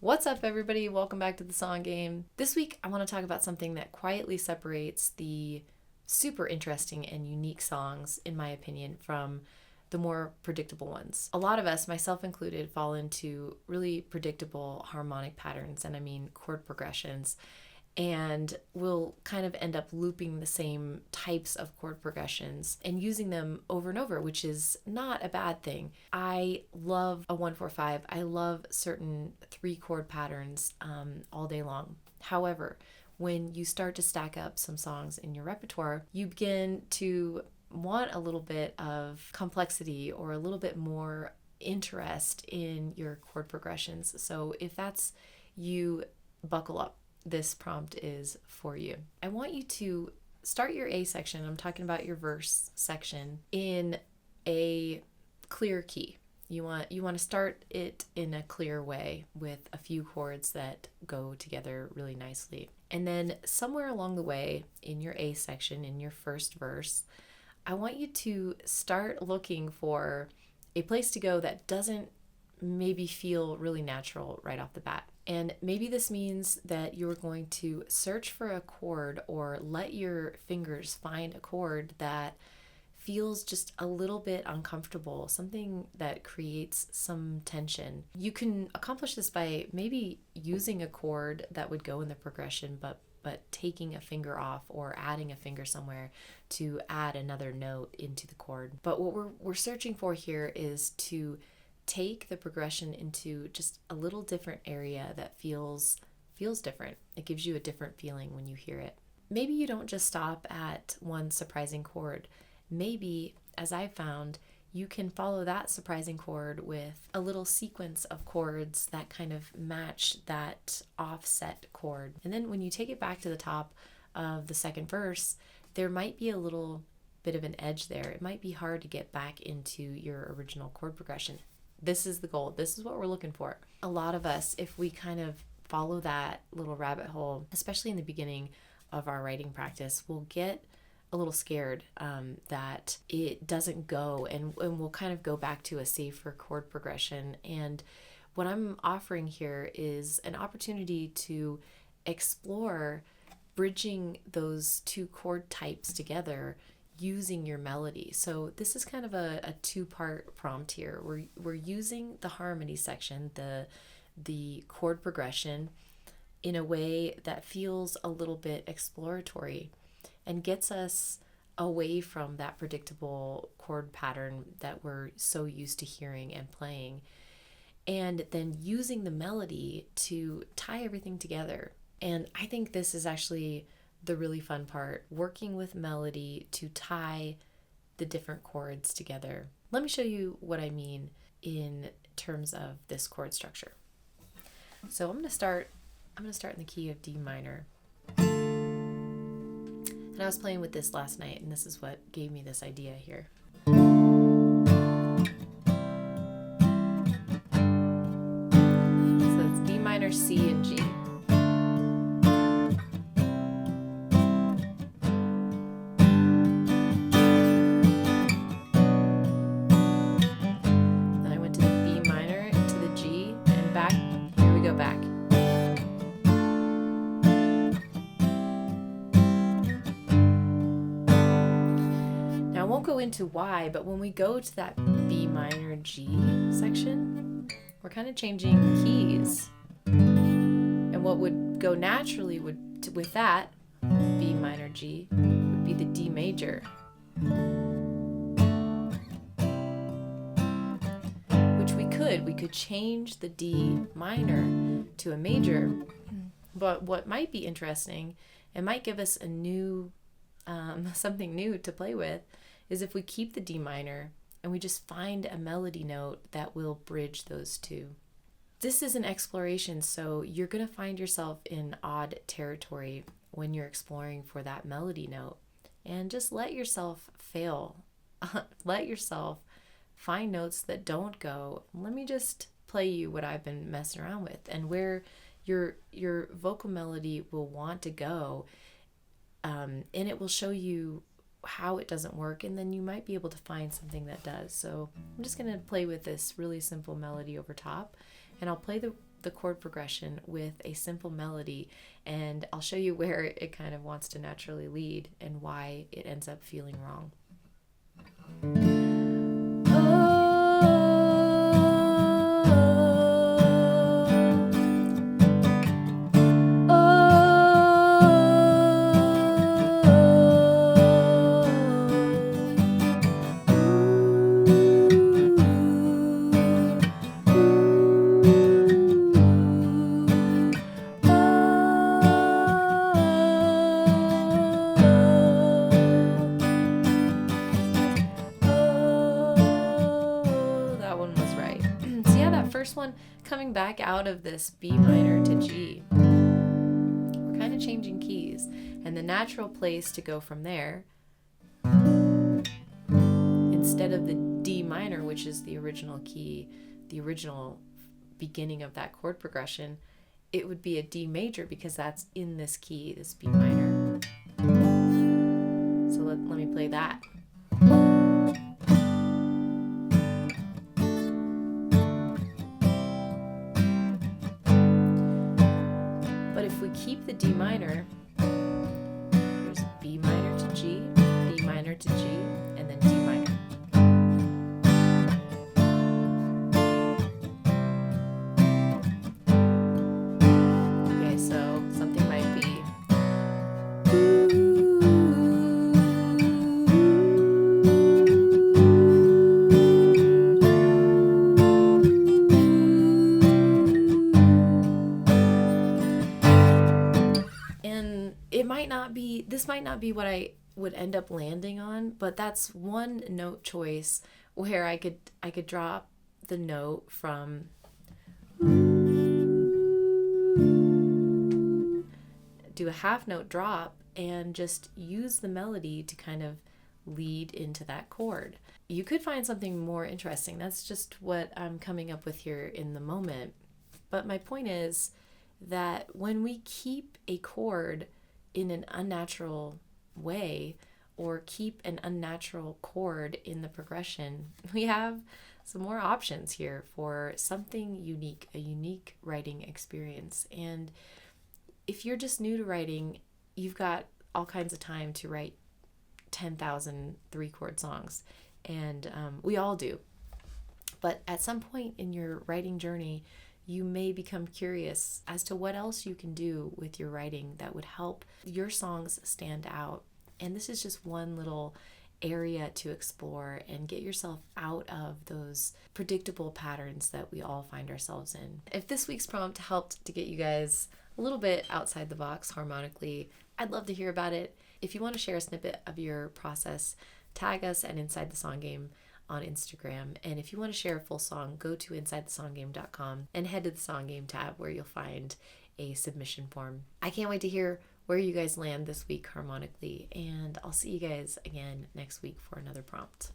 What's up, everybody? Welcome back to the Song Game. This week, I want to talk about something that quietly separates the super interesting and unique songs, in my opinion, from the more predictable ones. A lot of us, myself included, fall into really predictable harmonic patterns, and I mean chord progressions, and we'll kind of end up looping the same types of chord progressions and using them over and over, which is not a bad thing. I love a 1-4-5. I love certain 3-chord patterns all day long. However, when you start to stack up some songs in your repertoire, you begin to want a little bit of complexity or a little bit more interest in your chord progressions. So if that's you, buckle up. This prompt is for you. I want you to start your A section, I'm talking about your verse section, in a clear key. You want to start it in a clear way with a few chords that go together really nicely. And then somewhere along the way in your A section, in your first verse, I want you to start looking for a place to go that doesn't maybe feel really natural right off the bat. And maybe this means that you're going to search for a chord or let your fingers find a chord that feels just a little bit uncomfortable, something that creates some tension. You can accomplish this by maybe using a chord that would go in the progression, but taking a finger off or adding a finger somewhere to add another note into the chord. But what we're searching for here is to take the progression into just a little different area that feels different. It gives you a different feeling when you hear it. Maybe you don't just stop at one surprising chord. Maybe, as I found, you can follow that surprising chord with a little sequence of chords that kind of match that offset chord. And then when you take it back to the top of the second verse, there might be a little bit of an edge there. It might be hard to get back into your original chord progression. This is the goal. This is what we're looking for. A lot of us, if we kind of follow that little rabbit hole, especially in the beginning of our writing practice, we'll get a little scared that it doesn't go, and we'll kind of go back to a safer chord progression. And what I'm offering here is an opportunity to explore bridging those two chord types together using your melody. So this is kind of a two-part prompt here. We're using the harmony section, the chord progression, in a way that feels a little bit exploratory and gets us away from that predictable chord pattern that we're so used to hearing and playing. And then using the melody to tie everything together. And I think this is actually the really fun part, working with melody to tie the different chords together. Let me show you what I mean in terms of this chord structure. So I'm going to start in the key of D minor. And I was playing with this last night, and this is what gave me this idea here. So it's D minor, C, and G. Go into why, but when we go to that B minor G section, we're kind of changing keys, and what would go naturally with that B minor G would be the D major, which we could change the D minor to a major. But what might be interesting, it might give us a new something new to play with, is if we keep the D minor and we just find a melody note that will bridge those two. This is an exploration, so you're going to find yourself in odd territory when you're exploring for that melody note. And just let yourself fail. Let yourself find notes that don't go. Let me just play you what I've been messing around with, and where your vocal melody will want to go, and it will show you how it doesn't work, and then you might be able to find something that does. So I'm just going to play with this really simple melody over top, and I'll play the chord progression with a simple melody, and I'll show you where it kind of wants to naturally lead and why it ends up feeling wrong. First one, coming back out of this B minor to G, we're kind of changing keys, and the natural place to go from there, instead of the D minor, which is the original key, the original beginning of that chord progression, it would be a D major, because that's in this key, this B minor. So let me play that. If we keep the D minor, there's B minor to G, B minor to G, and then D minor. Okay, so something might be this might not be what I would end up landing on, but that's one note choice where I could drop the note from do a half note drop and just use the melody to kind of lead into that chord. You could find something more interesting. That's just what I'm coming up with here in the moment. But my point is that when we keep a chord in an unnatural way, or keep an unnatural chord in the progression, we have some more options here for something unique, a unique writing experience. And if you're just new to writing, you've got all kinds of time to write 10,000 three-chord songs, and we all do. But at some point in your writing journey, you may become curious as to what else you can do with your writing that would help your songs stand out. And this is just one little area to explore and get yourself out of those predictable patterns that we all find ourselves in. If this week's prompt helped to get you guys a little bit outside the box harmonically, I'd love to hear about it. If you want to share a snippet of your process, tag us at Inside the Song Game on Instagram. And if you want to share a full song, go to InsideTheSongGame.com and head to the Song Game tab where you'll find a submission form. I can't wait to hear where you guys land this week harmonically, and I'll see you guys again next week for another prompt.